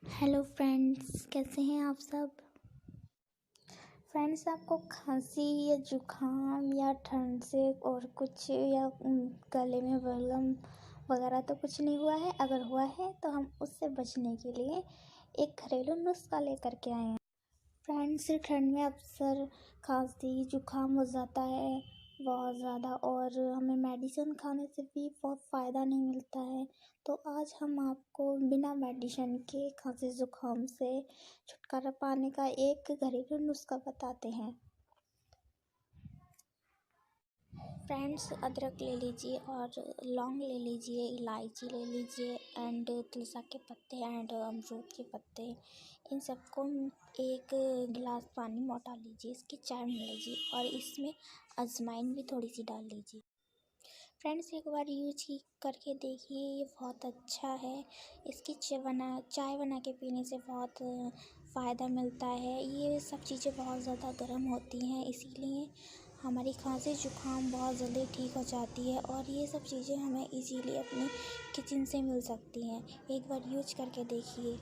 Hello friends, कैसे हैं आप सब। फ्रेंड्स, आपको खांसी या जुकाम या ठंड से और कुछ या गले में बलगम वगैरह तो कुछ नहीं हुआ है। अगर हुआ है तो हम उससे बचने के लिए एक घरेलू नुस्खा लेकर के आए हैं। फ्रेंड्स, ठंड में अक्सर खांसी जुकाम हो जाता है बहुत ज़्यादा, और हमें मेडिसिन खाने से भी बहुत फ़ायदा नहीं मिलता है। तो आज हम आपको बिना मेडिसिन के खांसी जुकाम से छुटकारा पाने का एक घरेलू नुस्खा बताते हैं। फ्रेंड्स, अदरक ले लीजिए और लौंग ले लीजिए, इलायची ले लीजिए एंड तुलसी के पत्ते एंड अमरूद के पत्ते। इन सबको एक गिलास पानी में डाल लीजिए, इसकी चाय बना लीजिए और इसमें अजवाइन भी थोड़ी सी डाल लीजिए। फ्रेंड्स, एक बार यूज करके देखिए, ये बहुत अच्छा है। इसकी चाय बना के पीने से बहुत फ़ायदा मिलता है। ये सब चीज़ें बहुत ज़्यादा गर्म होती हैं, इसीलिए हमारी खांसी जुकाम बहुत जल्दी ठीक हो जाती है और ये सब चीज़ें हमें इजीली अपने किचन से मिल सकती हैं। एक बार यूज करके देखिए।